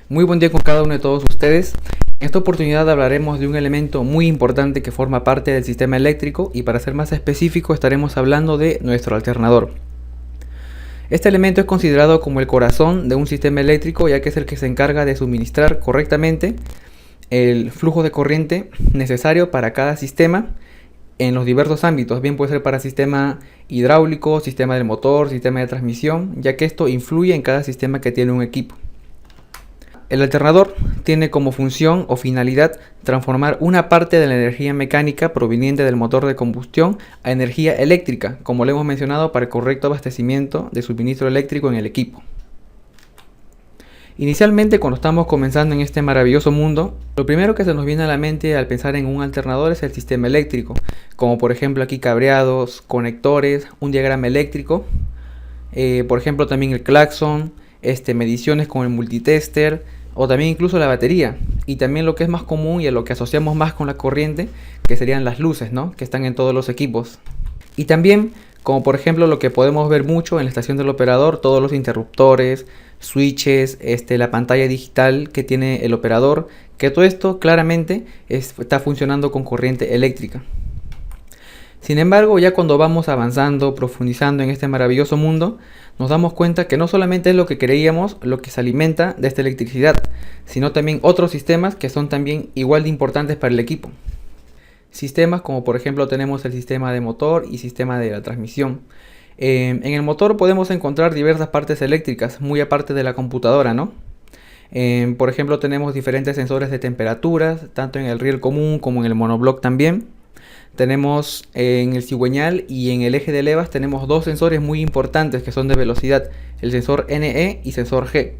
Muy buen día con cada uno de todos ustedes. En esta oportunidad hablaremos de un elemento muy importante que forma parte del sistema eléctrico y para ser más específico estaremos hablando de nuestro alternador. Este elemento es considerado como el corazón de un sistema eléctrico, ya que es el que se encarga de suministrar correctamente el flujo de corriente necesario para cada sistema en los diversos ámbitos. Bien puede ser para sistema hidráulico, sistema del motor, sistema de transmisión, ya que esto influye en cada sistema que tiene un equipo. El alternador tiene como función o finalidad transformar una parte de la energía mecánica proveniente del motor de combustión a energía eléctrica, como lo hemos mencionado, para el correcto abastecimiento de suministro eléctrico en el equipo. Inicialmente, cuando estamos comenzando en este maravilloso mundo, lo primero que se nos viene a la mente al pensar en un alternador es el sistema eléctrico, como por ejemplo aquí cableados, conectores, un diagrama eléctrico, por ejemplo también el claxon, mediciones con el multitester, o también incluso la batería, y también lo que es más común y a lo que asociamos más con la corriente, que serían las luces, ¿no?, que están en todos los equipos. Y también, como por ejemplo lo que podemos ver mucho en la estación del operador, todos los interruptores, switches, la pantalla digital que tiene el operador, que todo esto claramente está funcionando con corriente eléctrica. Sin embargo, ya cuando vamos avanzando, profundizando en este maravilloso mundo, nos damos cuenta que no solamente es lo que creíamos lo que se alimenta de esta electricidad, sino también otros sistemas que son también igual de importantes para el equipo. Sistemas como por ejemplo tenemos el sistema de motor y sistema de la transmisión. En el motor podemos encontrar diversas partes eléctricas, muy aparte de la computadora, ¿no? Por ejemplo tenemos diferentes sensores de temperaturas, tanto en el riel común como en el monobloc también. Tenemos en el cigüeñal y en el eje de levas tenemos dos sensores muy importantes que son de velocidad, el sensor NE y sensor G.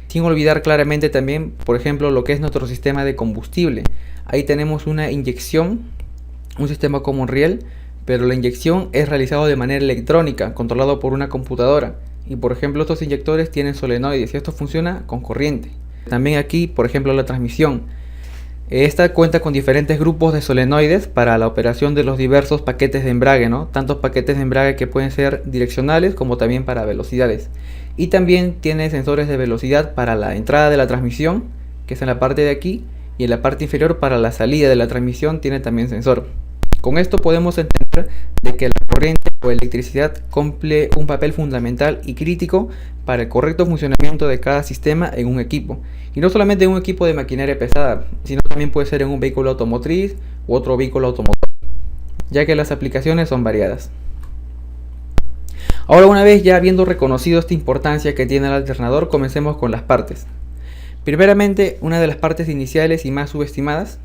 Sin olvidar claramente también, por ejemplo, lo que es nuestro sistema de combustible. Ahí tenemos una inyección, un sistema como un riel, pero la inyección es realizada de manera electrónica, controlado por una computadora. Y por ejemplo, estos inyectores tienen solenoides y esto funciona con corriente. También aquí, por ejemplo, la transmisión. Esta cuenta con diferentes grupos de solenoides para la operación de los diversos paquetes de embrague, ¿no? Tantos paquetes de embrague que pueden ser direccionales como también para velocidades. Y también tiene sensores de velocidad para la entrada de la transmisión, que es en la parte de aquí, y en la parte inferior para la salida de la transmisión tiene también sensor. Con esto podemos entender de que la corriente o electricidad cumple un papel fundamental y crítico para el correcto funcionamiento de cada sistema en un equipo. Y no solamente en un equipo de maquinaria pesada, sino también puede ser en un vehículo automotriz u otro vehículo automotor, ya que las aplicaciones son variadas. Ahora, una vez ya habiendo reconocido esta importancia que tiene el alternador, comencemos con las partes. Primeramente, una de las partes iniciales y más subestimadas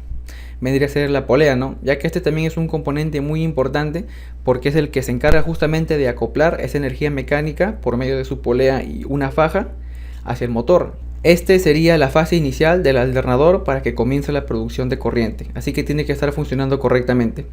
vendría a ser la polea, ¿no? Ya que este también es un componente muy importante porque es el que se encarga justamente de acoplar esa energía mecánica por medio de su polea y una faja hacia el motor. Este sería la fase inicial del alternador para que comience la producción de corriente, así que tiene que estar funcionando correctamente.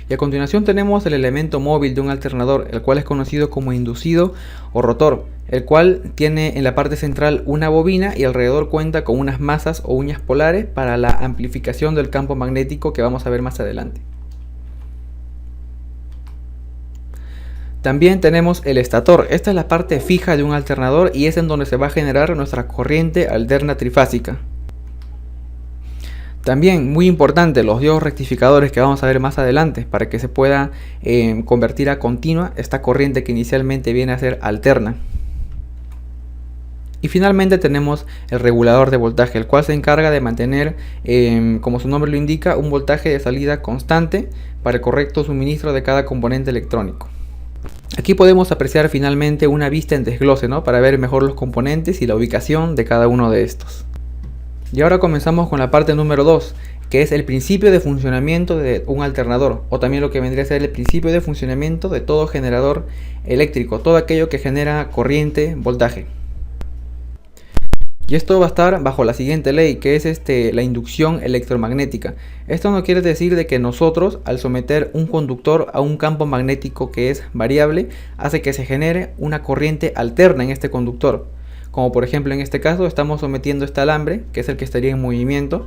Y a continuación tenemos el elemento móvil de un alternador, el cual es conocido como inducido o rotor, el cual tiene en la parte central una bobina y alrededor cuenta con unas masas o uñas polares para la amplificación del campo magnético que vamos a ver más adelante. También tenemos el estator. Esta es la parte fija de un alternador y es en donde se va a generar nuestra corriente alterna trifásica. También muy importante los diodos rectificadores que vamos a ver más adelante para que se pueda convertir a continua esta corriente que inicialmente viene a ser alterna. Y finalmente tenemos el regulador de voltaje, el cual se encarga de mantener, como su nombre lo indica, un voltaje de salida constante para el correcto suministro de cada componente electrónico. Aquí podemos apreciar finalmente una vista en desglose, ¿no?, para ver mejor los componentes y la ubicación de cada uno de estos. Y ahora comenzamos con la parte número 2, que es el principio de funcionamiento de un alternador, o también lo que vendría a ser el principio de funcionamiento de todo generador eléctrico, todo aquello que genera corriente, voltaje. Y esto va a estar bajo la siguiente ley, que es la inducción electromagnética. Esto no quiere decir de que nosotros, al someter un conductor a un campo magnético que es variable, hace que se genere una corriente alterna en este conductor. Como por ejemplo en este caso estamos sometiendo este alambre, que es el que estaría en movimiento,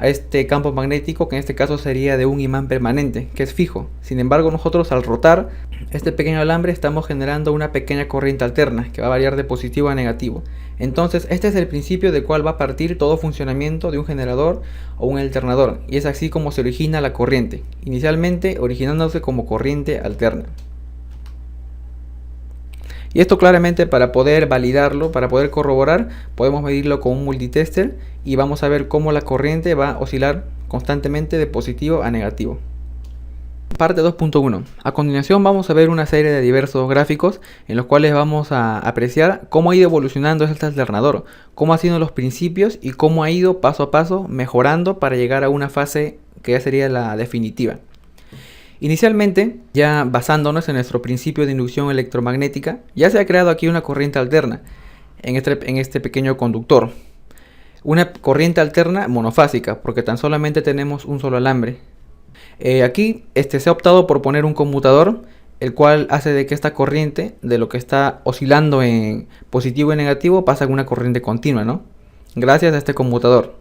a este campo magnético, que en este caso sería de un imán permanente, que es fijo. Sin embargo, nosotros al rotar este pequeño alambre estamos generando una pequeña corriente alterna que va a variar de positivo a negativo. Entonces este es el principio del cual va a partir todo funcionamiento de un generador o un alternador, y es así como se origina la corriente, inicialmente originándose como corriente alterna. Y esto claramente, para poder validarlo, para poder corroborar, podemos medirlo con un multitester y vamos a ver cómo la corriente va a oscilar constantemente de positivo a negativo. Parte 2.1. A continuación vamos a ver una serie de diversos gráficos en los cuales vamos a apreciar cómo ha ido evolucionando este alternador, cómo han sido los principios y cómo ha ido paso a paso mejorando para llegar a una fase que ya sería la definitiva. Inicialmente, ya basándonos en nuestro principio de inducción electromagnética, ya se ha creado aquí una corriente alterna en este pequeño conductor. Una corriente alterna monofásica, porque tan solamente tenemos un solo alambre. Aquí se ha optado por poner un conmutador, el cual hace de que esta corriente, de lo que está oscilando en positivo y negativo, pasa a una corriente continua, ¿no? Gracias a este conmutador.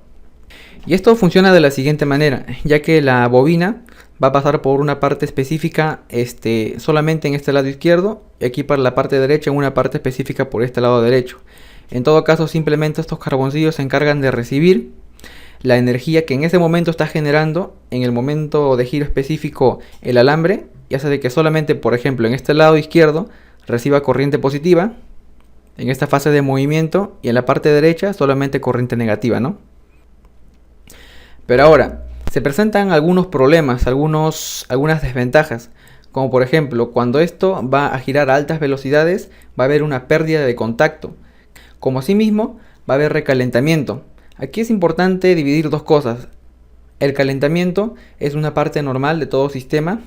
Y esto funciona de la siguiente manera, ya que la bobina va a pasar por una parte específica solamente en este lado izquierdo, y aquí para la parte derecha en una parte específica por este lado derecho. En todo caso, simplemente estos carboncillos se encargan de recibir la energía que en ese momento está generando en el momento de giro específico el alambre, y hace de que solamente, por ejemplo, en este lado izquierdo reciba corriente positiva en esta fase de movimiento, y en la parte derecha solamente corriente negativa, ¿no? Pero ahora se presentan algunos problemas, algunas desventajas, como por ejemplo, cuando esto va a girar a altas velocidades va a haber una pérdida de contacto, como asimismo va a haber recalentamiento. Aquí es importante dividir dos cosas. El calentamiento es una parte normal de todo sistema,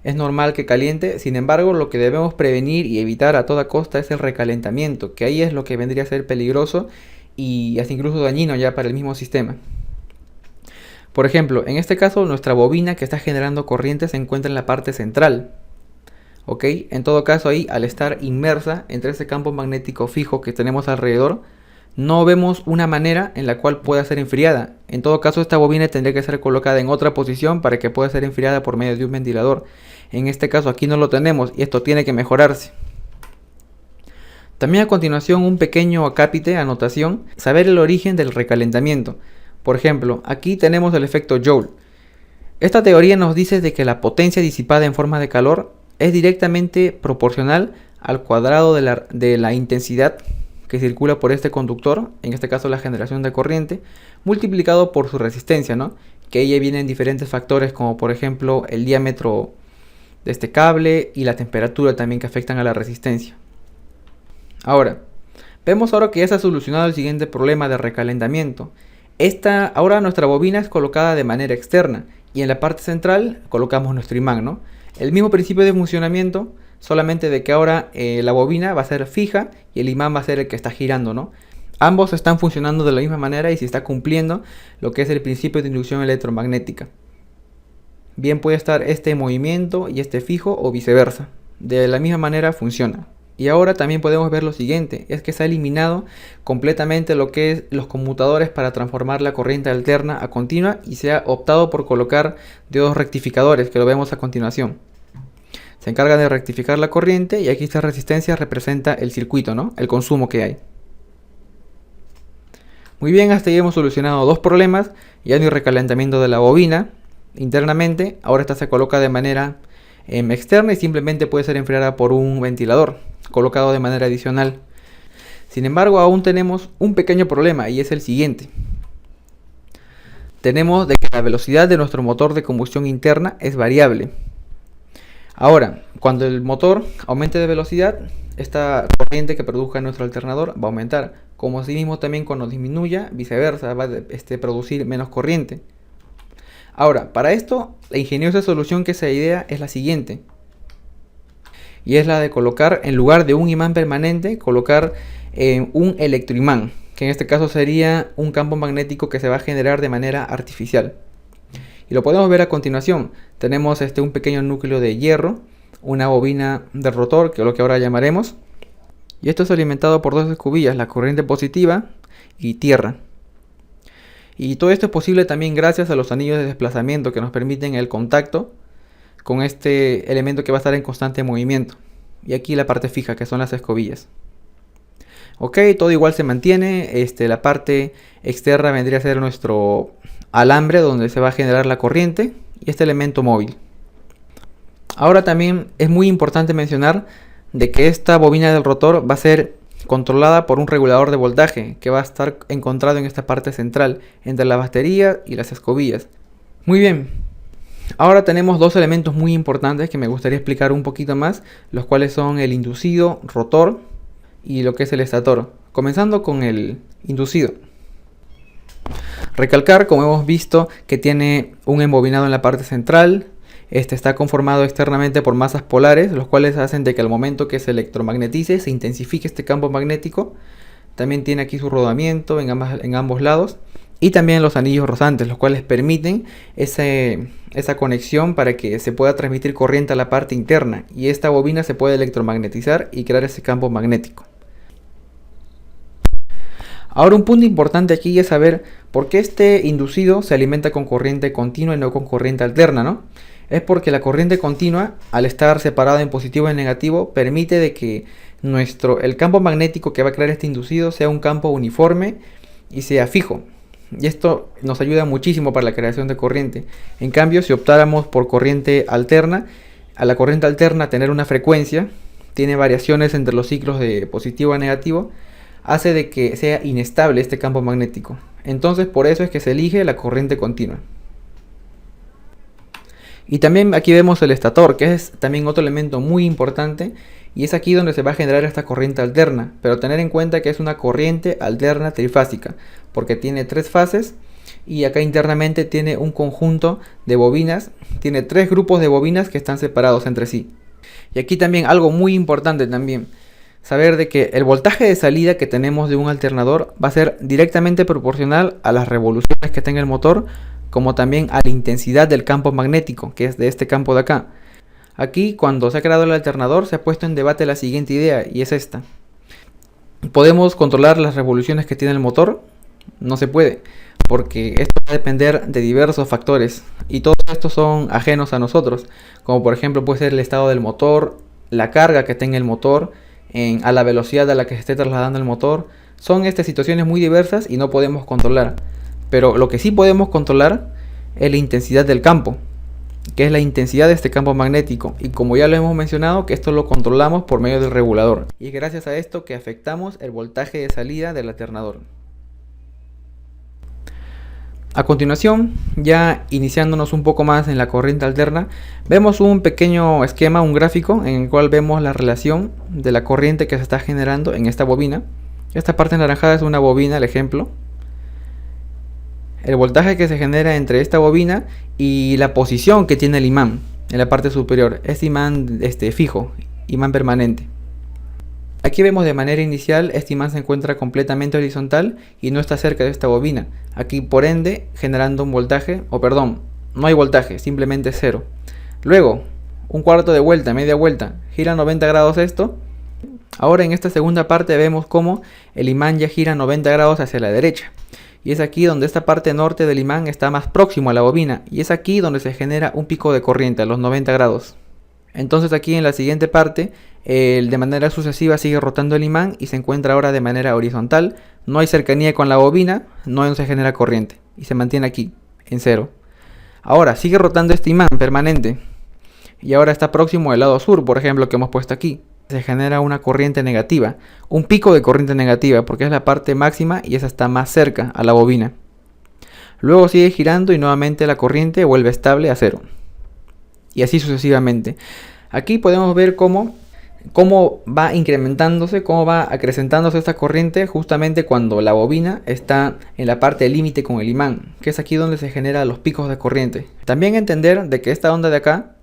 es normal que caliente, sin embargo lo que debemos prevenir y evitar a toda costa es el recalentamiento, que ahí es lo que vendría a ser peligroso y hasta incluso dañino ya para el mismo sistema. Por ejemplo, en este caso nuestra bobina que está generando corriente se encuentra en la parte central. ¿Ok? En todo caso ahí, al estar inmersa entre ese campo magnético fijo que tenemos alrededor, no vemos una manera en la cual pueda ser enfriada. En todo caso esta bobina tendría que ser colocada en otra posición para que pueda ser enfriada por medio de un ventilador. En este caso aquí no lo tenemos y esto tiene que mejorarse. También a continuación un pequeño acápite, anotación, saber el origen del recalentamiento. Por ejemplo, aquí tenemos el efecto Joule. Esta teoría nos dice de que la potencia disipada en forma de calor es directamente proporcional al cuadrado de la intensidad que circula por este conductor, en este caso la generación de corriente, multiplicado por su resistencia, ¿no? Que ella viene en diferentes factores, como por ejemplo el diámetro de este cable y la temperatura también, que afectan a la resistencia. Vemos ahora que ya se ha solucionado el siguiente problema de recalentamiento. Ahora nuestra bobina es colocada de manera externa y en la parte central colocamos nuestro imán, ¿no? El mismo principio de funcionamiento, solamente de que ahora la bobina va a ser fija y el imán va a ser el que está girando, ¿no? Ambos están funcionando de la misma manera y se está cumpliendo lo que es el principio de inducción electromagnética. Bien puede estar este en movimiento y este fijo o viceversa. De la misma manera funciona. Y ahora también podemos ver lo siguiente, es que se ha eliminado completamente lo que es los conmutadores para transformar la corriente alterna a continua y se ha optado por colocar diodos rectificadores, que lo vemos a continuación. Se encarga de rectificar la corriente y aquí esta resistencia representa el circuito, ¿no? El consumo que hay. Muy bien, hasta ahí hemos solucionado dos problemas. Ya no hay recalentamiento de la bobina internamente, ahora esta se coloca de manera externa y simplemente puede ser enfriada por un ventilador colocado de manera adicional. Sin embargo, aún tenemos un pequeño problema y es el siguiente. Tenemos de que la velocidad de nuestro motor de combustión interna es variable. Ahora, cuando el motor aumente de velocidad, esta corriente que produzca nuestro alternador va a aumentar. Como asimismo también cuando disminuya, viceversa, va a producir menos corriente. Ahora, para esto, la ingeniosa solución que se idea es la siguiente. Y es la de colocar, en lugar de un imán permanente, colocar un electroimán, que en este caso sería un campo magnético que se va a generar de manera artificial. Y lo podemos ver a continuación. Tenemos un pequeño núcleo de hierro, una bobina de rotor, que es lo que ahora llamaremos. Y esto es alimentado por dos escobillas, la corriente positiva y tierra. Y todo esto es posible también gracias a los anillos de desplazamiento que nos permiten el contacto con este elemento que va a estar en constante movimiento. Y aquí la parte fija, que son las escobillas. Ok, todo igual se mantiene. La parte externa vendría a ser nuestro alambre donde se va a generar la corriente y este elemento móvil. Ahora también es muy importante mencionar de que esta bobina del rotor va a ser controlada por un regulador de voltaje que va a estar encontrado en esta parte central entre la batería y las escobillas. Muy bien, ahora tenemos dos elementos muy importantes que me gustaría explicar un poquito más, los cuales son el inducido rotor y lo que es el estator. Comenzando con el inducido. Recalcar, como hemos visto, que tiene un embobinado en la parte central. Este está conformado externamente por masas polares, los cuales hacen de que al momento que se electromagnetice se intensifique este campo magnético. También tiene aquí su rodamiento en ambos lados. Y también los anillos rozantes, los cuales permiten esa conexión para que se pueda transmitir corriente a la parte interna. Y esta bobina se puede electromagnetizar y crear ese campo magnético. Ahora un punto importante aquí es saber por qué este inducido se alimenta con corriente continua y no con corriente alterna, ¿no? Es porque la corriente continua, al estar separada en positivo y negativo, permite de que el campo magnético que va a crear este inducido sea un campo uniforme y sea fijo. Y esto nos ayuda muchísimo para la creación de corriente. En cambio, si optáramos por corriente alterna, a la corriente alterna tener una frecuencia, tiene variaciones entre los ciclos de positivo a negativo, hace de que sea inestable este campo magnético. Entonces por eso es que se elige la corriente continua. Y también aquí vemos el estator, que es también otro elemento muy importante, y es aquí donde se va a generar esta corriente alterna, pero tener en cuenta que es una corriente alterna trifásica, porque tiene 3 fases y acá internamente tiene un conjunto de bobinas, tiene 3 grupos de bobinas que están separados entre sí. Y aquí también algo muy importante también, saber de que el voltaje de salida que tenemos de un alternador va a ser directamente proporcional a las revoluciones que tenga el motor, como también a la intensidad del campo magnético, que es de este campo de acá. Aquí, cuando se ha creado el alternador, se ha puesto en debate la siguiente idea, y es esta. ¿Podemos controlar las revoluciones que tiene el motor? No se puede, porque esto va a depender de diversos factores, y todos estos son ajenos a nosotros, como por ejemplo puede ser el estado del motor, la carga que tenga el motor, a la velocidad a la que se esté trasladando el motor. Son situaciones muy diversas y no podemos controlar. Pero lo que sí podemos controlar es la intensidad del campo, que es la intensidad de este campo magnético. Y como ya lo hemos mencionado, que esto lo controlamos por medio del regulador. Y es gracias a esto que afectamos el voltaje de salida del alternador. A continuación, ya iniciándonos un poco más en la corriente alterna, vemos un pequeño esquema, un gráfico, en el cual vemos la relación de la corriente que se está generando en esta bobina. Esta parte anaranjada es una bobina, el ejemplo. El voltaje que se genera entre esta bobina y la posición que tiene el imán en la parte superior. Este imán fijo, imán permanente. Aquí vemos de manera inicial, este imán se encuentra completamente horizontal y no está cerca de esta bobina. Aquí por ende generando un voltaje, no hay voltaje, simplemente 0. Luego, un cuarto de vuelta, media vuelta, gira 90 grados esto. Ahora en esta segunda parte vemos cómo el imán ya gira 90 grados hacia la derecha. Y es aquí donde esta parte norte del imán está más próximo a la bobina. Y es aquí donde se genera un pico de corriente a los 90 grados. Entonces aquí en la siguiente parte, de manera sucesiva sigue rotando el imán y se encuentra ahora de manera horizontal. No hay cercanía con la bobina, no se genera corriente. Y se mantiene aquí, en 0. Ahora sigue rotando este imán permanente. Y ahora está próximo al lado sur, por ejemplo, que hemos puesto aquí. Se genera una corriente negativa, un pico de corriente negativa, porque es la parte máxima y esa está más cerca a la bobina. Luego sigue girando y nuevamente la corriente vuelve estable a 0. Y así sucesivamente. Aquí podemos ver cómo va incrementándose, cómo va acrecentándose esta corriente justamente cuando la bobina está en la parte límite con el imán, que es aquí donde se generan los picos de corriente. También entender de que esta onda de acá,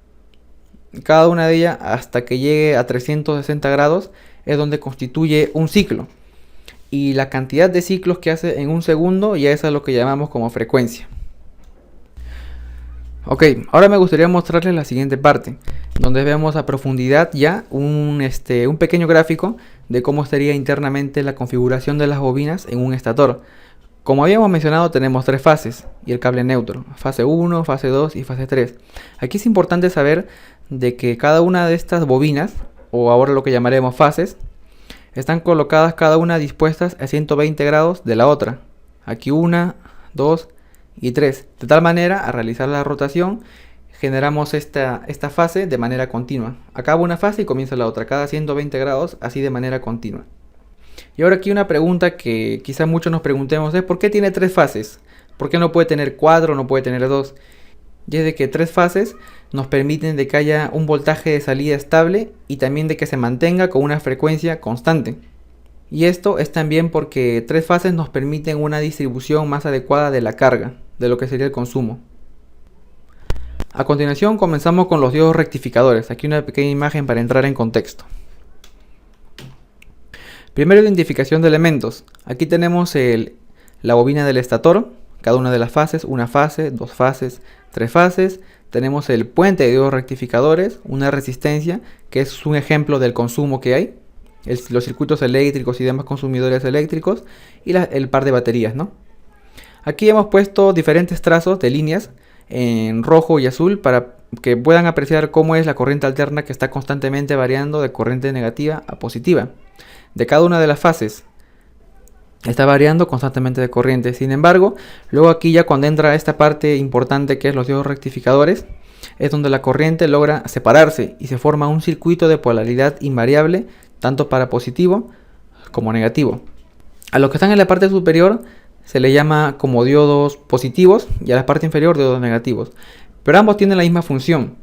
cada una de ellas hasta que llegue a 360 grados es donde constituye un ciclo. Y la cantidad de ciclos que hace en un segundo ya es a lo que llamamos como frecuencia. Ok, ahora me gustaría mostrarles la siguiente parte, donde vemos a profundidad ya un pequeño gráfico de cómo estaría internamente la configuración de las bobinas en un estator. Como habíamos mencionado, tenemos tres fases y el cable neutro, fase 1, fase 2 y fase 3. Aquí es importante saber de que cada una de estas bobinas, o ahora lo que llamaremos fases, están colocadas cada una dispuestas a 120 grados de la otra. Aquí 1, 2 y 3. De tal manera, al realizar la rotación, generamos esta fase de manera continua. Acaba una fase y comienza la otra, cada 120 grados, así de manera continua. Y ahora aquí una pregunta que quizá muchos nos preguntemos es ¿por qué tiene tres fases? ¿Por qué no puede tener 4 o no puede tener 2? Y es de que tres fases nos permiten de que haya un voltaje de salida estable y también de que se mantenga con una frecuencia constante. Y esto es también porque tres fases nos permiten una distribución más adecuada de la carga, de lo que sería el consumo. A continuación comenzamos con los diodos rectificadores. Aquí una pequeña imagen para entrar en contexto. Primero, identificación de elementos. Aquí tenemos la bobina del estator, cada una de las fases, una fase, dos fases, tres fases. Tenemos el puente de diodos rectificadores, una resistencia, que es un ejemplo del consumo que hay, los circuitos eléctricos y demás consumidores eléctricos, y el par de baterías, ¿no? Aquí hemos puesto diferentes trazos de líneas en rojo y azul para que puedan apreciar cómo es la corriente alterna que está constantemente variando de corriente negativa a positiva. De cada una de las fases está variando constantemente de corriente. Sin embargo, luego aquí ya cuando entra esta parte importante que es los diodos rectificadores, es donde la corriente logra separarse y se forma un circuito de polaridad invariable tanto para positivo como negativo. A los que están en la parte superior se le llama como diodos positivos y a la parte inferior diodos negativos. Pero ambos tienen la misma función,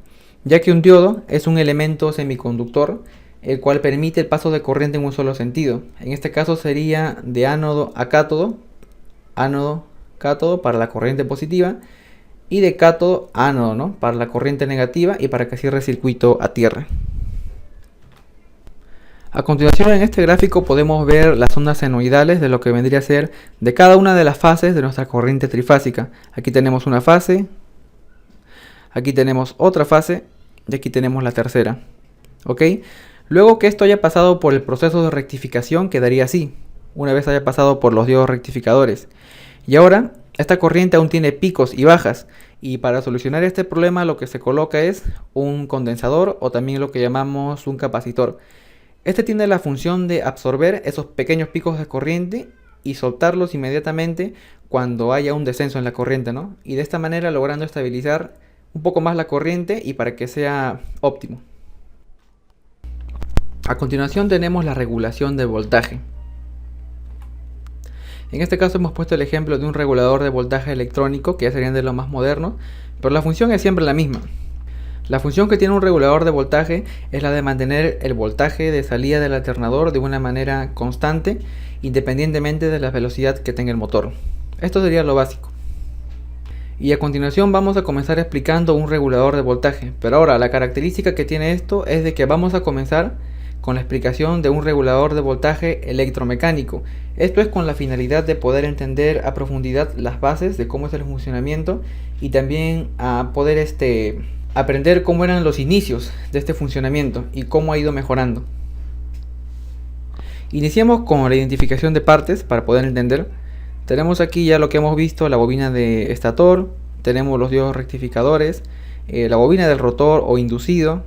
ya que un diodo es un elemento semiconductor el cual permite el paso de corriente en un solo sentido. En este caso sería de ánodo a cátodo, cátodo para la corriente positiva y de cátodo a ánodo, ¿no? Para la corriente negativa y para que cierre el circuito a tierra. A continuación en este gráfico podemos ver las ondas senoidales de lo que vendría a ser de cada una de las fases de nuestra corriente trifásica. Aquí tenemos una fase, aquí tenemos otra fase y aquí tenemos la tercera. ¿Ok? Luego que esto haya pasado por el proceso de rectificación quedaría así, una vez haya pasado por los diodos rectificadores. Y ahora, esta corriente aún tiene picos y bajas, y para solucionar este problema lo que se coloca es un condensador o también lo que llamamos un capacitor. Este tiene la función de absorber esos pequeños picos de corriente y soltarlos inmediatamente cuando haya un descenso en la corriente, ¿no? Y de esta manera logrando estabilizar un poco más la corriente y para que sea óptimo. A continuación tenemos la regulación de voltaje. En este caso hemos puesto el ejemplo de un regulador de voltaje electrónico, que ya serían de los más modernos, pero la función es siempre la misma. La función que tiene un regulador de voltaje es la de mantener el voltaje de salida del alternador de una manera constante, independientemente de la velocidad que tenga el motor. Esto sería lo básico. Y a continuación vamos a comenzar explicando un regulador de voltaje, pero ahora la característica que tiene esto es de que vamos a comenzar con la explicación de un regulador de voltaje electromecánico. Esto es con la finalidad de poder entender a profundidad las bases de cómo es el funcionamiento y también a poder aprender cómo eran los inicios de este funcionamiento y cómo ha ido mejorando. Iniciamos con la identificación de partes para poder entender. Tenemos aquí ya lo que hemos visto, la bobina de estator, tenemos los diodos rectificadores, la bobina del rotor o inducido,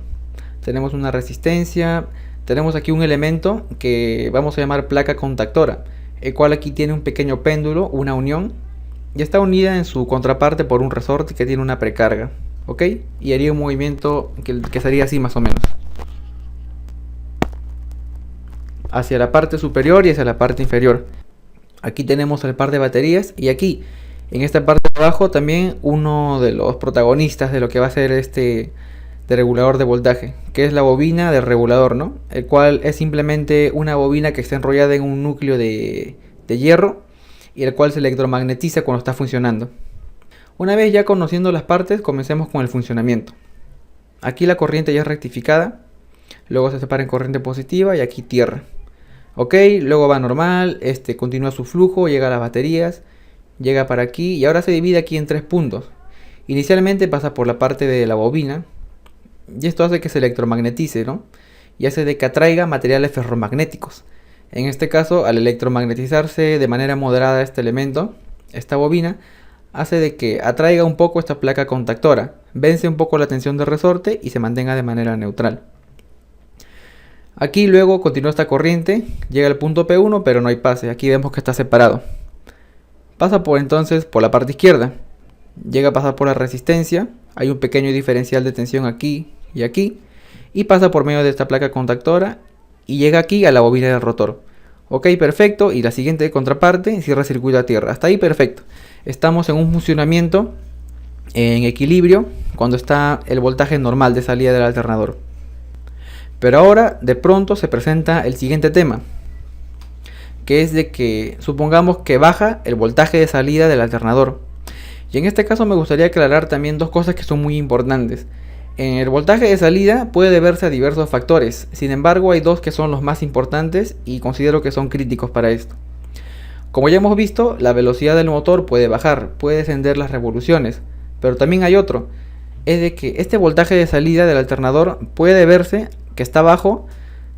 tenemos una resistencia. Tenemos aquí un elemento que vamos a llamar placa contactora, el cual aquí tiene un pequeño péndulo, una unión, y está unida en su contraparte por un resorte que tiene una precarga, ¿ok? Y haría un movimiento que sería así más o menos, hacia la parte superior y hacia la parte inferior. Aquí tenemos el par de baterías y aquí, en esta parte de abajo, también uno de los protagonistas de lo que va a ser de regulador de voltaje, que es la bobina del regulador, ¿no? El cual es simplemente una bobina que está enrollada en un núcleo de hierro y el cual se electromagnetiza cuando está funcionando. Una vez ya conociendo las partes, comencemos con el funcionamiento. Aquí la corriente ya es rectificada, luego se separa en corriente positiva y aquí tierra. Ok, luego va normal, continúa su flujo, llega a las baterías, llega para aquí y ahora se divide aquí en tres puntos. Inicialmente pasa por la parte de la bobina, y esto hace que se electromagnetice, ¿no? Y hace de que atraiga materiales ferromagnéticos. En este caso, al electromagnetizarse de manera moderada este elemento, esta bobina, hace de que atraiga un poco esta placa contactora, vence un poco la tensión de resorte y se mantenga de manera neutral. Aquí luego continúa esta corriente, llega al punto P1 pero no hay pase, aquí vemos que está separado. Pasa entonces por la parte izquierda, llega a pasar por la resistencia, hay un pequeño diferencial de tensión aquí, y pasa por medio de esta placa contactora y llega aquí a la bobina del rotor. Ok, perfecto, y la siguiente contraparte cierra circuito a tierra, hasta ahí perfecto. Estamos en un funcionamiento en equilibrio cuando está el voltaje normal de salida del alternador. Pero ahora de pronto se presenta el siguiente tema, que es de que supongamos que baja el voltaje de salida del alternador. Y en este caso me gustaría aclarar también dos cosas que son muy importantes. En el voltaje de salida puede deberse a diversos factores, sin embargo hay dos que son los más importantes y considero que son críticos para esto. Como ya hemos visto, la velocidad del motor puede bajar, puede descender las revoluciones, pero también hay otro, es de que este voltaje de salida del alternador puede deberse que está bajo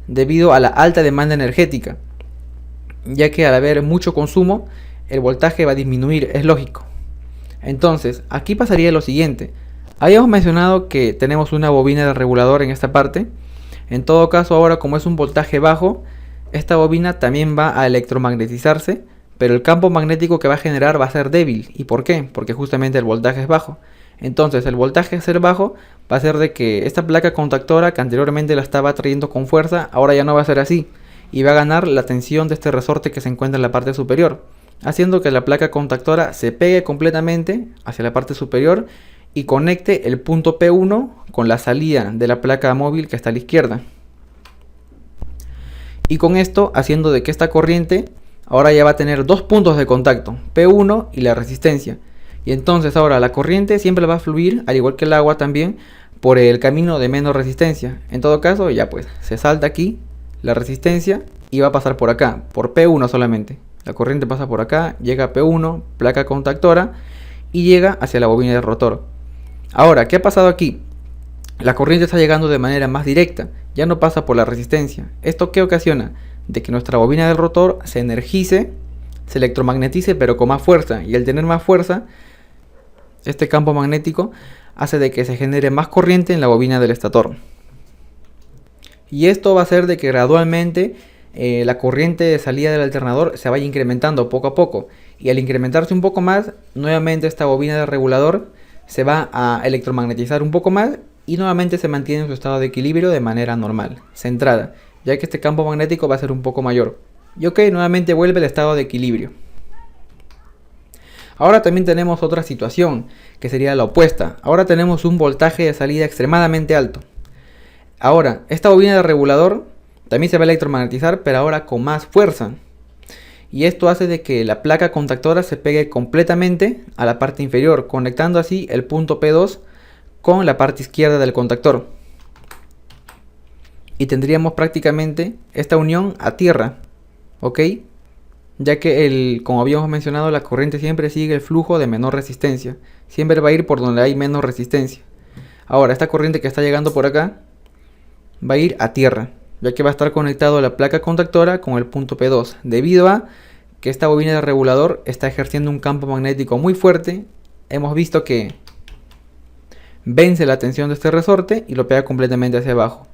debido a la alta demanda energética, ya que al haber mucho consumo, el voltaje va a disminuir, es lógico. Entonces, aquí pasaría lo siguiente. Habíamos mencionado que tenemos una bobina de regulador en esta parte. En todo caso, ahora como es un voltaje bajo, esta bobina también va a electromagnetizarse, pero el campo magnético que va a generar va a ser débil. ¿Y por qué? Porque justamente el voltaje es bajo. Entonces, el voltaje al ser bajo va a hacer de que esta placa contactora que anteriormente la estaba trayendo con fuerza, ahora ya no va a ser así. Y va a ganar la tensión de este resorte que se encuentra en la parte superior, haciendo que la placa contactora se pegue completamente hacia la parte superior y conecte el punto P1 con la salida de la placa móvil que está a la izquierda. Y con esto haciendo de que esta corriente ahora ya va a tener dos puntos de contacto, P1 y la resistencia. Y entonces ahora la corriente siempre va a fluir, al igual que el agua también, por el camino de menos resistencia. En todo caso ya pues se salta aquí la resistencia y va a pasar por acá, por P1 solamente. La corriente pasa por acá, llega a P1, placa contactora, y llega hacia la bobina del rotor. Ahora, ¿qué ha pasado aquí? La corriente está llegando de manera más directa, ya no pasa por la resistencia. ¿Esto qué ocasiona? De que nuestra bobina del rotor se energice, se electromagnetice pero con más fuerza, y al tener más fuerza, este campo magnético hace de que se genere más corriente en la bobina del estator. Y esto va a hacer de que gradualmente la corriente de salida del alternador se vaya incrementando poco a poco, y al incrementarse un poco más, nuevamente esta bobina de regulador se va a electromagnetizar un poco más y nuevamente se mantiene en su estado de equilibrio de manera normal, centrada, ya que este campo magnético va a ser un poco mayor. Y ok, nuevamente vuelve el estado de equilibrio. Ahora también tenemos otra situación, que sería la opuesta. Ahora tenemos un voltaje de salida extremadamente alto. Ahora, esta bobina de regulador también se va a electromagnetizar, pero ahora con más fuerza. Y esto hace de que la placa contactora se pegue completamente a la parte inferior, conectando así el punto P2 con la parte izquierda del contactor. Y tendríamos prácticamente esta unión a tierra, ¿ok? Ya que, como habíamos mencionado, la corriente siempre sigue el flujo de menor resistencia. Siempre va a ir por donde hay menos resistencia. Ahora, esta corriente que está llegando por acá va a ir a tierra, ya que va a estar conectado a la placa contactora con el punto P2, debido a que esta bobina de regulador está ejerciendo un campo magnético muy fuerte. Hemos visto que vence la tensión de este resorte y lo pega completamente hacia abajo.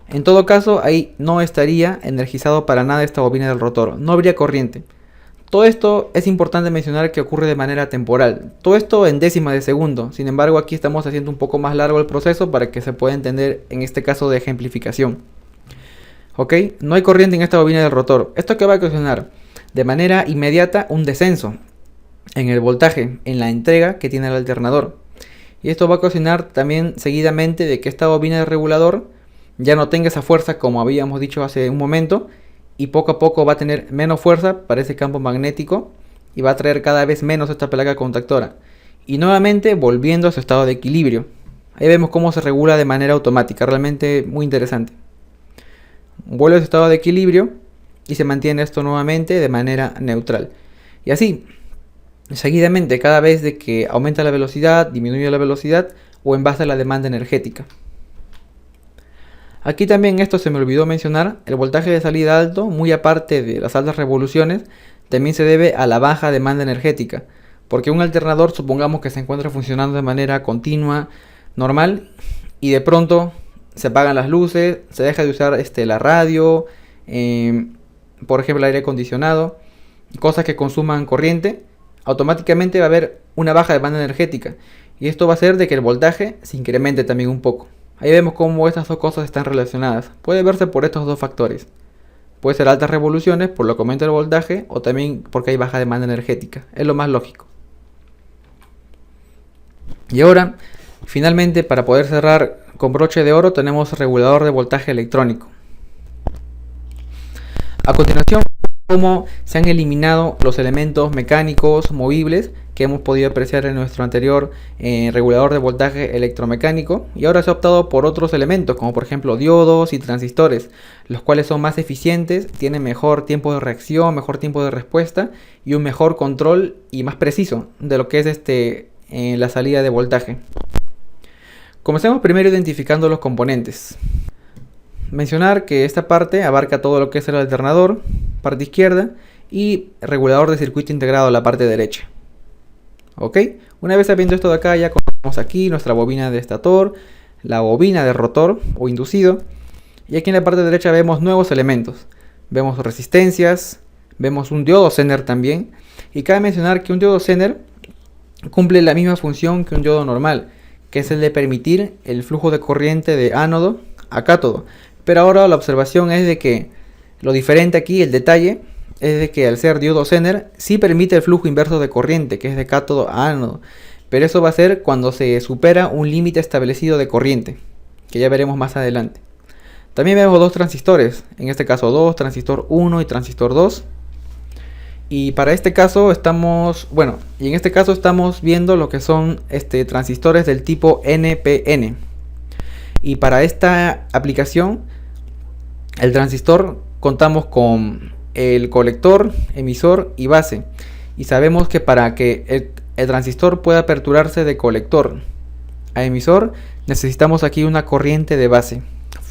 En todo caso, ahí no estaría energizado para nada esta bobina del rotor, no habría corriente. Todo esto es importante mencionar que ocurre de manera temporal, todo esto en décimas de segundo. Sin embargo, aquí estamos haciendo un poco más largo el proceso para que se pueda entender en este caso de ejemplificación. Ok, no hay corriente en esta bobina del rotor. ¿Esto qué va a ocasionar? De manera inmediata un descenso en el voltaje, en la entrega que tiene el alternador. Y esto va a ocasionar también seguidamente de que esta bobina de regulador ya no tenga esa fuerza como habíamos dicho hace un momento, y poco a poco va a tener menos fuerza para ese campo magnético y va a traer cada vez menos esta placa contactora. Y nuevamente volviendo a su estado de equilibrio. Ahí vemos cómo se regula de manera automática, realmente muy interesante. Vuelve a su estado de equilibrio y se mantiene esto nuevamente de manera neutral. Y así, seguidamente, cada vez de que aumenta la velocidad, disminuye la velocidad o en base a la demanda energética. Aquí también esto se me olvidó mencionar, el voltaje de salida alto, muy aparte de las altas revoluciones, también se debe a la baja demanda energética, porque un alternador supongamos que se encuentra funcionando de manera continua, normal, y de pronto se apagan las luces, se deja de usar la radio, por ejemplo el aire acondicionado, cosas que consuman corriente, automáticamente va a haber una baja demanda energética, y esto va a hacer de que el voltaje se incremente también un poco. Ahí vemos cómo estas dos cosas están relacionadas. Puede verse por estos dos factores. Puede ser altas revoluciones por lo que aumenta el voltaje o también porque hay baja demanda energética. Es lo más lógico. Y ahora, finalmente, para poder cerrar con broche de oro, tenemos regulador de voltaje electrónico. A continuación, cómo se han eliminado los elementos mecánicos movibles que hemos podido apreciar en nuestro anterior regulador de voltaje electromecánico, y ahora se ha optado por otros elementos como por ejemplo diodos y transistores, los cuales son más eficientes, tienen mejor tiempo de reacción, mejor tiempo de respuesta y un mejor control y más preciso de lo que es la salida de voltaje. Comencemos primero identificando los componentes. Mencionar que esta parte abarca todo lo que es el alternador, parte izquierda, y regulador de circuito integrado, la parte derecha. Ok, una vez sabiendo esto de acá, ya conocemos aquí nuestra bobina de estator, la bobina de rotor o inducido, y aquí en la parte derecha vemos nuevos elementos. Vemos resistencias, vemos un diodo Zener también, y cabe mencionar que un diodo Zener cumple la misma función que un diodo normal, que es el de permitir el flujo de corriente de ánodo a cátodo. Pero ahora la observación es de que lo diferente aquí, el detalle, es de que al ser diodo Zener sí permite el flujo inverso de corriente, que es de cátodo a ánodo, pero eso va a ser cuando se supera un límite establecido de corriente, que ya veremos más adelante. También vemos dos transistores, en este caso 2, transistor 1 y transistor 2. Y para este caso estamos viendo lo que son transistores del tipo NPN. Y para esta aplicación, el transistor contamos con el colector, emisor y base. Y sabemos que para que el transistor pueda aperturarse de colector a emisor, necesitamos aquí una corriente de base.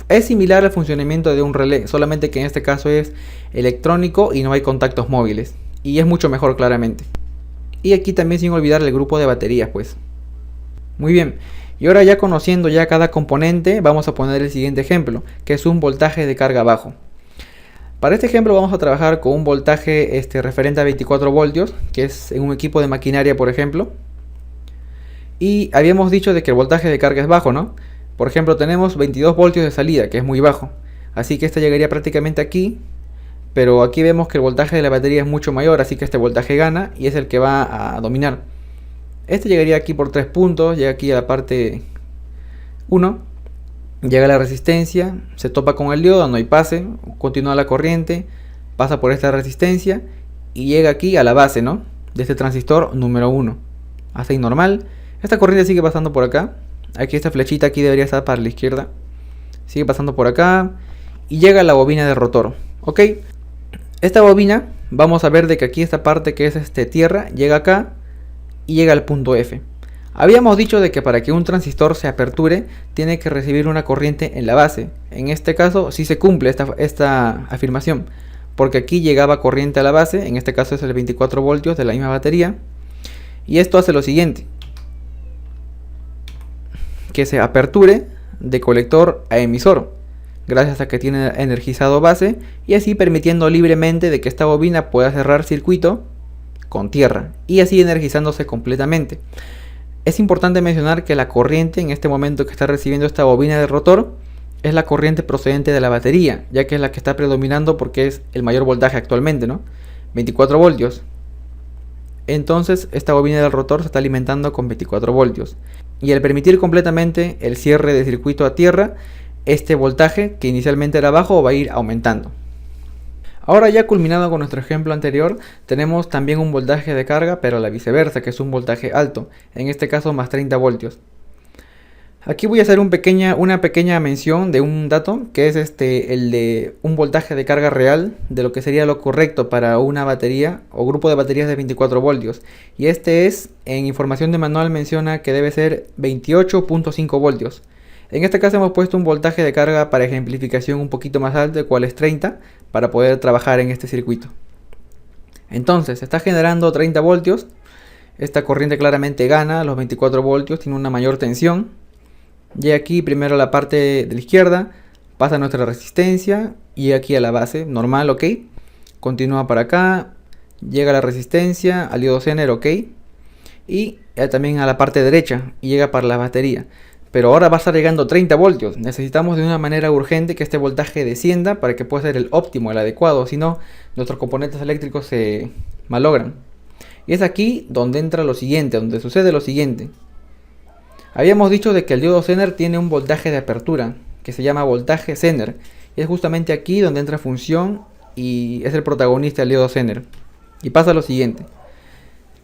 Es similar al funcionamiento de un relé, solamente que en este caso es electrónico y no hay contactos móviles. Y es mucho mejor claramente. Y aquí también sin olvidar el grupo de baterías, pues. Muy bien. Y ahora ya conociendo ya cada componente, vamos a poner el siguiente ejemplo, que es un voltaje de carga bajo. Para este ejemplo vamos a trabajar con un voltaje referente a 24 voltios, que es en un equipo de maquinaria, por ejemplo. Y habíamos dicho de que el voltaje de carga es bajo, ¿no? Por ejemplo, tenemos 22 voltios de salida, que es muy bajo. Así que este llegaría prácticamente aquí, pero aquí vemos que el voltaje de la batería es mucho mayor, así que este voltaje gana y es el que va a dominar. Este llegaría aquí por 3 puntos, llega aquí a la parte 1, llega a la resistencia, se topa con el diodo, no hay pase, continúa la corriente, pasa por esta resistencia y llega aquí a la base, ¿no? De este transistor número 1. Hasta ahí normal. Esta corriente sigue pasando por acá. Aquí esta flechita aquí debería estar para la izquierda. Sigue pasando por acá y llega a la bobina de rotor. Ok. Esta bobina, vamos a ver de que aquí esta parte que es tierra, llega acá y llega al punto F. Habíamos dicho de que para que un transistor se aperture, tiene que recibir una corriente en la base. En este caso sí se cumple esta afirmación, porque aquí llegaba corriente a la base, en este caso es el 24 voltios de la misma batería. Y esto hace lo siguiente, que se aperture de colector a emisor, gracias a que tiene energizado base, y así permitiendo libremente de que esta bobina pueda cerrar circuito con tierra, y así energizándose completamente. Es importante mencionar que la corriente en este momento que está recibiendo esta bobina de rotor es la corriente procedente de la batería, ya que es la que está predominando porque es el mayor voltaje actualmente, ¿no? 24 voltios. Entonces esta bobina del rotor se está alimentando con 24 voltios. Y al permitir completamente el cierre de circuito a tierra, este voltaje que inicialmente era bajo va a ir aumentando. Ahora ya culminado con nuestro ejemplo anterior, tenemos también un voltaje de carga, pero a la viceversa, que es un voltaje alto, en este caso más 30 voltios. Aquí voy a hacer una pequeña mención de un dato, que es el de un voltaje de carga real, de lo que sería lo correcto para una batería o grupo de baterías de 24 voltios. Y en información de manual menciona que debe ser 28.5 voltios. En este caso hemos puesto un voltaje de carga para ejemplificación un poquito más alto, el cual es 30, para poder trabajar en este circuito. Entonces, se está generando 30 voltios. Esta corriente claramente gana los 24 voltios, tiene una mayor tensión. Y aquí primero la parte de la izquierda, pasa nuestra resistencia y aquí a la base, normal, ok. Continúa para acá, llega a la resistencia, al diodo Zener, ok. Y también a la parte derecha y llega para la batería. Pero ahora va a estar llegando 30 voltios. Necesitamos de una manera urgente que este voltaje descienda para que pueda ser el óptimo, el adecuado. Si no, nuestros componentes eléctricos se malogran. Y es aquí donde entra lo siguiente, donde sucede lo siguiente. Habíamos dicho de que el diodo Zener tiene un voltaje de apertura que se llama voltaje Zener. Y es justamente aquí donde entra función y es el protagonista del diodo Zener. Y pasa lo siguiente.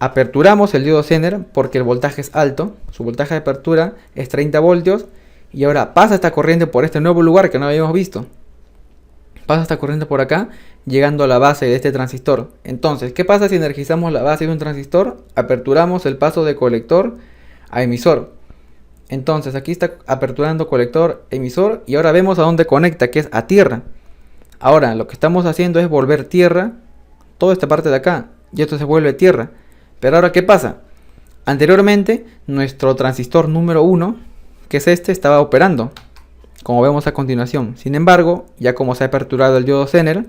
Aperturamos el diodo Zener porque el voltaje es alto, su voltaje de apertura es 30 voltios y ahora pasa esta corriente por este nuevo lugar que no habíamos visto. Pasa esta corriente por acá, llegando a la base de este transistor. Entonces, ¿qué pasa si energizamos la base de un transistor? Aperturamos el paso de colector a emisor. Entonces, aquí está aperturando colector, emisor y ahora vemos a dónde conecta, que es a tierra. Ahora, lo que estamos haciendo es volver tierra toda esta parte de acá y esto se vuelve tierra. Pero ahora, ¿qué pasa? Anteriormente, nuestro transistor número 1, que es este, estaba operando, como vemos a continuación. Sin embargo, ya como se ha aperturado el diodo Zener,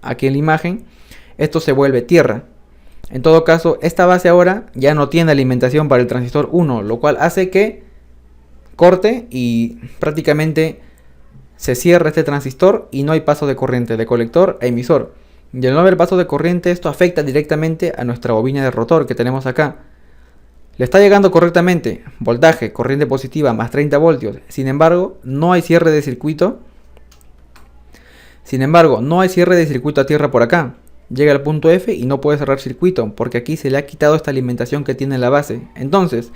aquí en la imagen, esto se vuelve tierra. En todo caso, esta base ahora ya no tiene alimentación para el transistor 1, lo cual hace que corte y prácticamente se cierra este transistor y no hay paso de corriente de colector a emisor. Y al no haber paso de corriente, esto afecta directamente a nuestra bobina de rotor que tenemos acá. Le está llegando correctamente voltaje, corriente positiva más 30 voltios. Sin embargo, no hay cierre de circuito. A tierra por acá. Llega al punto F y no puede cerrar circuito porque aquí se le ha quitado esta alimentación que tiene en la base. Entonces,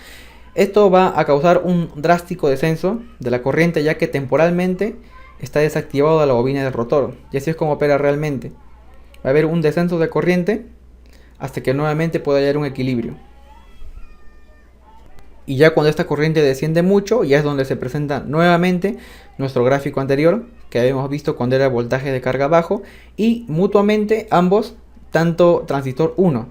esto va a causar un drástico descenso de la corriente ya que temporalmente está desactivado la bobina del rotor. Y así es como opera realmente. Va a haber un descenso de corriente hasta que nuevamente pueda hallar un equilibrio. Y ya cuando esta corriente desciende mucho, ya es donde se presenta nuevamente nuestro gráfico anterior que habíamos visto cuando era voltaje de carga bajo y mutuamente ambos, tanto transistor 1,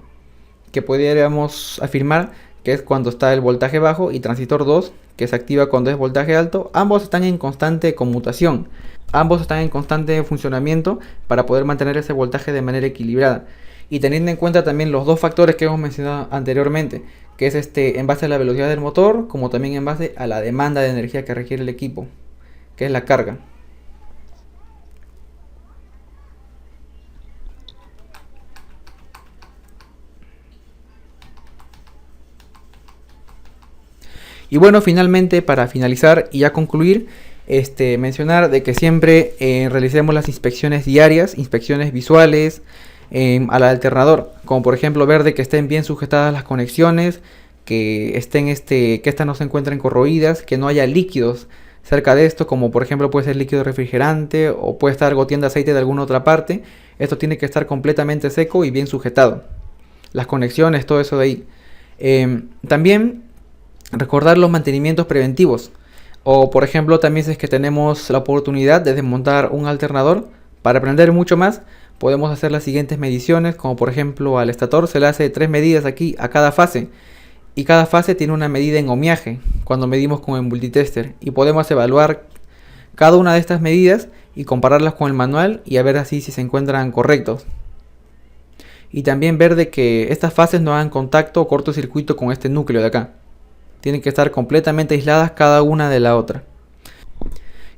que podríamos afirmar que es cuando está el voltaje bajo, y transistor 2, que se activa cuando es voltaje alto, ambos están en constante conmutación. Ambos están en constante funcionamiento para poder mantener ese voltaje de manera equilibrada. Y teniendo en cuenta también los dos factores que hemos mencionado anteriormente, que es en base a la velocidad del motor, como también en base a la demanda de energía que requiere el equipo, que es la carga. Y bueno, finalmente, para finalizar y ya concluir, mencionar de que siempre realicemos las inspecciones diarias, inspecciones visuales al alternador, como por ejemplo ver de que estén bien sujetadas las conexiones, que estén que estas no se encuentren corroídas, que no haya líquidos cerca de esto, como por ejemplo puede ser líquido refrigerante o puede estar goteando aceite de alguna otra parte. Esto tiene que estar completamente seco y bien sujetado, las conexiones, todo eso de ahí. También recordar los mantenimientos preventivos, o por ejemplo también si es que tenemos la oportunidad de desmontar un alternador, para aprender mucho más podemos hacer las siguientes mediciones, como por ejemplo al estator se le hace 3 medidas aquí a cada fase, y cada fase tiene una medida en ohmiaje cuando medimos con el multitester, y podemos evaluar cada una de estas medidas y compararlas con el manual y a ver así si se encuentran correctos. Y también ver de que estas fases no hagan contacto o cortocircuito con este núcleo de acá. Tienen que estar completamente aisladas cada una de la otra.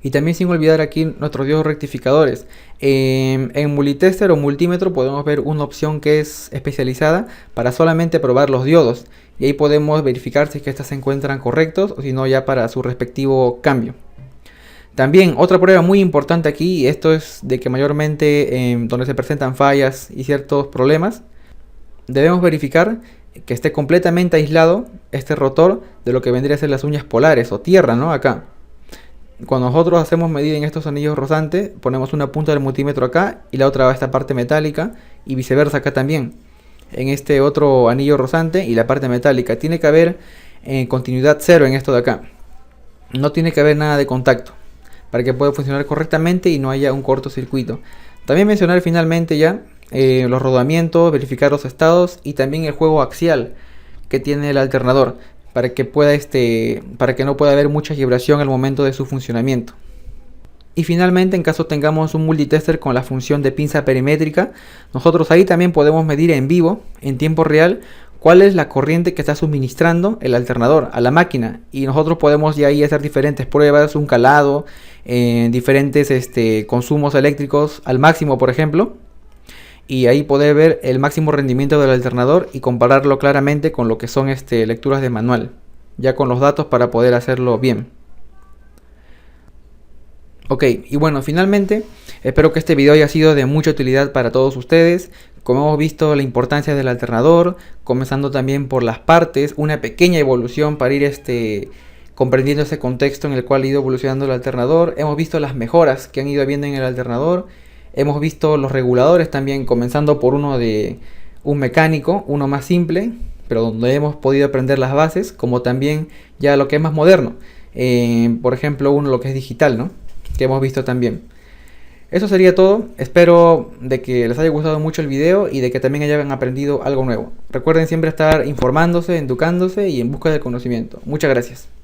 Y también sin olvidar aquí nuestros diodos rectificadores. En multitester o multímetro podemos ver una opción que es especializada para solamente probar los diodos. Y ahí podemos verificar si es que estas se encuentran correctos o si no ya para su respectivo cambio. También otra prueba muy importante aquí, y esto es de que mayormente donde se presentan fallas y ciertos problemas, debemos verificar que esté completamente aislado este rotor de lo que vendría a ser las uñas polares o tierra, ¿no? Acá. Cuando nosotros hacemos medida en estos anillos rozantes, ponemos una punta del multímetro acá y la otra va a esta parte metálica, y viceversa acá también. En este otro anillo rozante y la parte metálica. Tiene que haber continuidad cero en esto de acá. No tiene que haber nada de contacto para que pueda funcionar correctamente y no haya un cortocircuito. También mencionar finalmente ya los rodamientos, verificar los estados y también el juego axial que tiene el alternador para que para que no pueda haber mucha vibración al momento de su funcionamiento. Y finalmente, en caso tengamos un multitester con la función de pinza perimétrica, nosotros ahí también podemos medir en vivo, en tiempo real, cuál es la corriente que está suministrando el alternador a la máquina. Y nosotros podemos ya ahí hacer diferentes pruebas, un calado, diferentes consumos eléctricos al máximo, por ejemplo. Y ahí poder ver el máximo rendimiento del alternador y compararlo claramente con lo que son lecturas de manual, ya con los datos para poder hacerlo bien. Ok, y bueno, finalmente espero que este video haya sido de mucha utilidad para todos ustedes. Como hemos visto, la importancia del alternador, comenzando también por las partes, una pequeña evolución para ir comprendiendo ese contexto en el cual ha ido evolucionando el alternador. Hemos visto las mejoras que han ido habiendo en el alternador. Hemos visto los reguladores también, comenzando por uno de un mecánico, uno más simple, pero donde hemos podido aprender las bases, como también ya lo que es más moderno. Por ejemplo, uno lo que es digital, ¿no? Que hemos visto también. Eso sería todo. Espero de que les haya gustado mucho el video y de que también hayan aprendido algo nuevo. Recuerden siempre estar informándose, educándose y en busca del conocimiento. Muchas gracias.